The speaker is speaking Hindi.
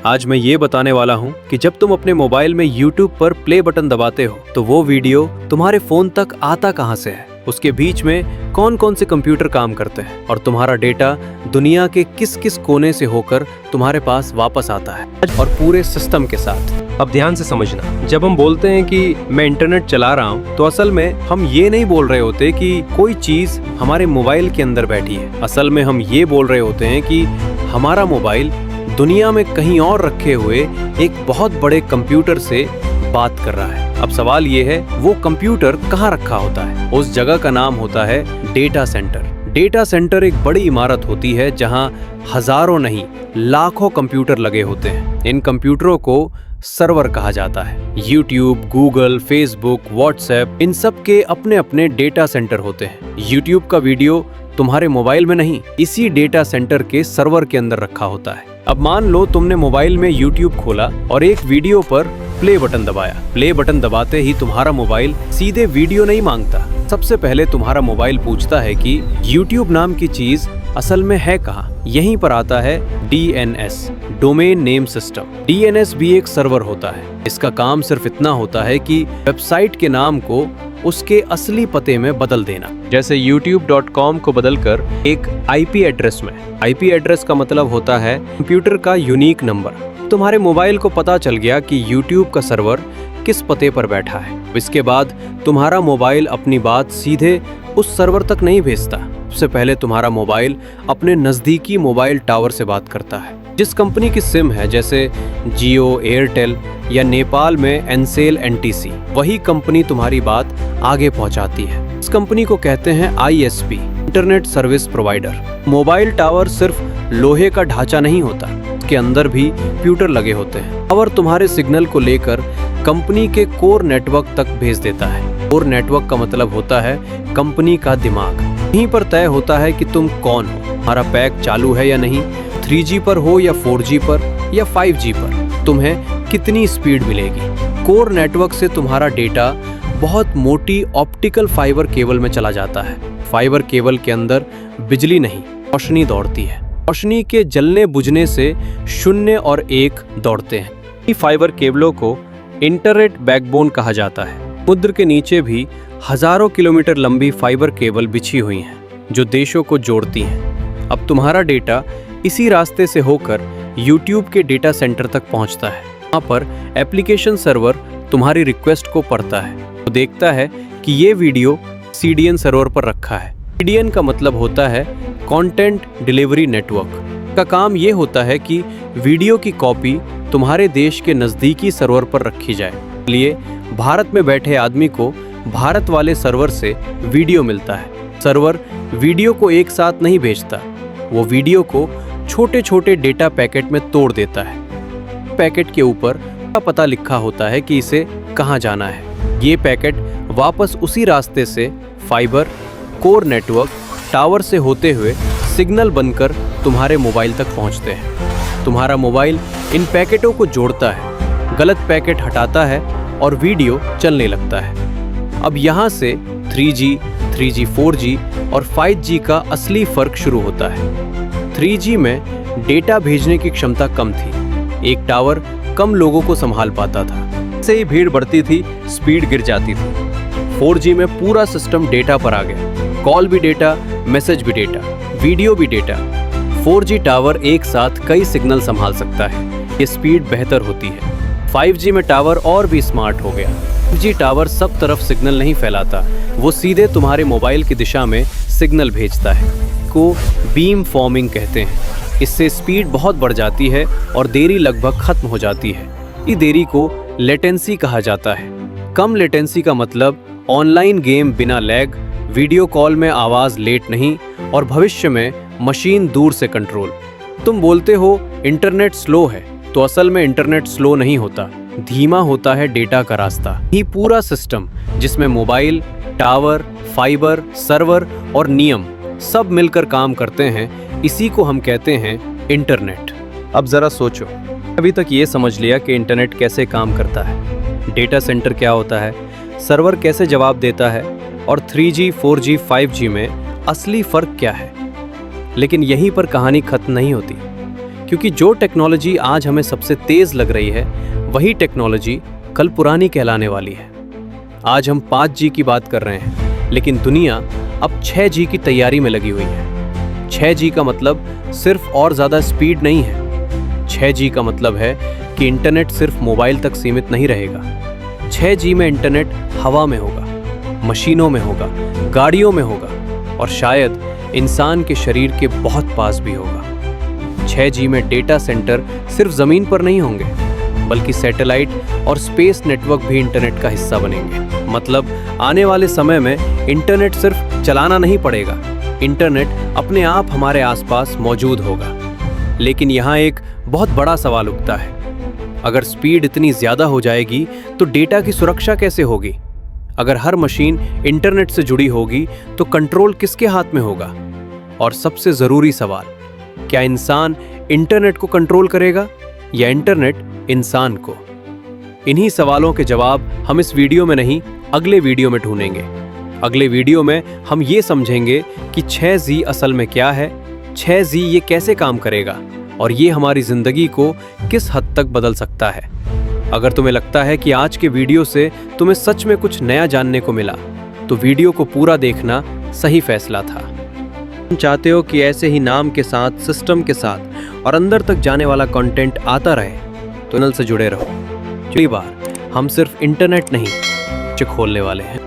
आज मैं ये बताने वाला हूँ कि जब तुम अपने मोबाइल में YouTube पर प्ले बटन दबाते हो तो वो वीडियो तुम्हारे फोन तक आता कहाँ से है, उसके बीच में कौन कौन से कंप्यूटर काम करते हैं और तुम्हारा डेटा दुनिया के किस किस कोने से होकर तुम्हारे पास वापस आता है और पूरे सिस्टम के साथ। अब ध्यान से समझना, जब हम बोलते हैं कि मैं इंटरनेट चला रहा हूँ तो असल में हम ये नहीं बोल रहे होते कि कोई चीज हमारे मोबाइल के अंदर बैठी है। असल में हम ये बोल रहे होते हैं कि हमारा मोबाइल दुनिया में कहीं और रखे हुए एक बहुत बड़े कंप्यूटर से बात कर रहा है। अब सवाल ये है, वो कंप्यूटर कहाँ रखा होता है? उस जगह का नाम होता है डेटा सेंटर। डेटा सेंटर एक बड़ी इमारत होती है जहाँ हजारों नहीं लाखों कंप्यूटर लगे होते हैं। इन कंप्यूटरों को सर्वर कहा जाता है। YouTube, Google, Facebook, WhatsApp, इन सब के अपने अपने डेटा सेंटर होते हैं। YouTube का वीडियो तुम्हारे मोबाइल में नहीं, इसी डेटा सेंटर के सर्वर के अंदर रखा होता है। अब मान लो तुमने मोबाइल में YouTube खोला और एक वीडियो पर प्ले बटन दबाया। प्ले बटन दबाते ही तुम्हारा मोबाइल सीधे वीडियो नहीं मांगता। सबसे पहले तुम्हारा मोबाइल पूछता है कि YouTube नाम की चीज असल में है कहाँ। यहीं पर आता है DNS, domain name system. DNS भी एक सर्वर होता है। इसका काम सिर्फ इतना होता है कि वेबसाइट के नाम को उसके असली पते में बदल देना। जैसे youtube.com को बदलकर एक IP एड्रेस में। IP एड्रेस का मतलब होता है कंप्यूटर का यूनिक नंबर। तुम्हारे मोबाइल को पता चल गया कि YouTube का सर्वर किस पते पर बैठा है। इसके बाद तुम्हारा मोबाइल अपनी बात सीधे उस सर्वर तक नहीं भेजता। सबसे पहले तुम्हारा मोबाइल अपने नजदीकी मोबाइल टावर से बात करता है। जिस कंपनी की सिम है, जैसे जियो, एयरटेल या नेपाल में एनसेल, NTC, वही कंपनी तुम्हारी बात आगे पहुंचाती है। इस कंपनी को कहते हैं ISP, internet service provider. Mobile tower सिर्फ लोहे का ढांचा नहीं होता, के अंदर भी कंप्यूटर लगे होते हैं। टावर तुम्हारे सिग्नल को लेकर कंपनी के कोर नेटवर्क तक भेज देता है। कोर नेटवर्क का मतलब होता है कंपनी का दिमाग। यहीं पर तय होता है कि तुम कौन हो, तुम्हारा पैक चालू है या नहीं, 3G पर हो या 4G पर या 5G पर, तुम्हें कितनी स्पीड मिलेगी। कोर नेटवर्क से तुम्हारा डेटा बहुत मोटी ऑप्टिकल फाइबर केबल में चला जाता है। फाइबर केबल के अंदर बिजली नहीं, रोशनी दौड़ती है। रोशनी के जलने बुझने से 0 और 1 दौड़ते हैं। इन फाइबर केबलों को इंटरनेट बैकबोन कहा जाता है। समुद्र के नीचे भी हजारों किलोमीटर लंबी फाइबर केबल बिछी हुई हैं, जो देशों को जोड़ती हैं। अब तुम्हारा डेटा इसी रास्ते से होकर YouTube के डेटा सेंटर तक पहुंचता है। यहाँ पर एप्लीकेशन सर्वर तुम्हारी रिक्वेस्ट को पढ़ता है, तो देखता है कि ये वीडियो CDN सर्वर पर रखा है। CDN का मतलब होता है कंटेंट डिलीवरी नेटवर्क। का काम ये होता है कि वीडियो की कॉपी तुम्हारे देश के नज़दीकी सर्वर पर रखी जाए। इसलिए भारत में बैठे आदमी को भारत वाले सर्वर से वीडियो मिलता है। सर्वर वीडियो को एक साथ नहीं भेजता, वो वीडियो को छोटे छोटे डेटा पैकेट में तोड़ देता है। पैकेट के ऊपर पता लिखा होता है कि इसे कहाँ जाना है। ये पैकेट वापस उसी रास्ते से फाइबर, कोर नेटवर्क, टावर से होते हुए सिग्नल बनकर तुम्हारे मोबाइल तक पहुंचते हैं। तुम्हारा मोबाइल इन पैकेटों को जोड़ता है, गलत पैकेट हटाता है और वीडियो चलने लगता है। अब यहाँ से 3G, 3G, 4G और 5G का असली फर्क शुरू होता है। 3G में डेटा भेजने की क्षमता कम थी, एक टावर कम लोगों को संभाल पाता था। इससे ही भीड़ बढ़ती थी, स्पीड गिर जाती थी। 4G में पूरा सिस्टम डेटा पर आ गया, कॉल भी डेटा, मैसेज भी डेटा, वीडियो भी डेटा। 4G टावर एक साथ कई सिग्नल संभाल सकता है, ये स्पीड बेहतर होती है। 5G में टावर और भी स्मार्ट हो गया। 5G टावर सब तरफ सिग्नल नहीं फैलाता, वो सीधे तुम्हारे मोबाइल की दिशा में सिग्नल भेजता है, को बीम फॉर्मिंग कहते हैं। इससे स्पीड बहुत बढ़ जाती है और देरी लगभग खत्म हो जाती है। इस देरी को लेटेंसी कहा जाता है। कम लेटेंसी का मतलब ऑनलाइन गेम बिना लैग, वीडियो कॉल में आवाज लेट नहीं और भविष्य में मशीन दूर से कंट्रोल। तुम बोलते हो इंटरनेट स्लो है, तो असल में इंटरनेट स्लो नहीं होता, धीमा होता है डेटा का रास्ता। ये पूरा सिस्टम जिसमें मोबाइल, टावर, फाइबर, सर्वर और नियम सब मिलकर काम करते हैं, इसी को हम कहते हैं इंटरनेट। अब जरा सोचो, अभी तक ये समझ लिया कि इंटरनेट कैसे काम करता है, डेटा सेंटर क्या होता है, सर्वर कैसे जवाब देता है और 3G, 4G, 5G में असली फर्क क्या है। लेकिन यहीं पर कहानी खत्म नहीं होती, क्योंकि जो टेक्नोलॉजी आज हमें सबसे तेज लग रही है वही टेक्नोलॉजी कल पुरानी कहलाने वाली है। आज हम 5G की बात कर रहे हैं, लेकिन दुनिया अब 6G की तैयारी में लगी हुई है। 6G का मतलब सिर्फ और ज़्यादा स्पीड नहीं है। 6G का मतलब है कि इंटरनेट सिर्फ मोबाइल तक सीमित नहीं रहेगा। 6G में इंटरनेट हवा में होगा, मशीनों में होगा, गाड़ियों में होगा और शायद इंसान के शरीर के बहुत पास भी होगा। 6G में डेटा सेंटर सिर्फ ज़मीन पर नहीं होंगे, बल्कि सैटेलाइट और स्पेस नेटवर्क भी इंटरनेट का हिस्सा बनेंगे। मतलब आने वाले समय में इंटरनेट सिर्फ चलाना नहीं पड़ेगा, इंटरनेट अपने आप हमारे आसपास मौजूद होगा। लेकिन यहाँ एक बहुत बड़ा सवाल उठता है, अगर स्पीड इतनी ज़्यादा हो जाएगी तो डेटा की सुरक्षा कैसे होगी? अगर हर मशीन इंटरनेट से जुड़ी होगी तो कंट्रोल किसके हाथ में होगा? और सबसे ज़रूरी सवाल, क्या इंसान इंटरनेट को कंट्रोल करेगा या इंटरनेट इंसान को? इन्हीं सवालों के जवाब हम इस वीडियो में नहीं, अगले वीडियो में ढूंढेंगे। अगले वीडियो में हम ये समझेंगे कि 6G असल में क्या है, 6G ये कैसे काम करेगा और ये हमारी ज़िंदगी को किस हद तक बदल सकता है। अगर तुम्हें लगता है कि आज के वीडियो से तुम्हें सच में कुछ नया जानने को मिला, तो वीडियो को पूरा देखना सही फैसला था। तुम चाहते हो कि ऐसे ही नाम के साथ, सिस्टम के साथ और अंदर तक जाने वाला कंटेंट आता रहे, तो चैनल से जुड़े रहो। अगली बार हम सिर्फ इंटरनेट नहीं खोलने वाले हैं।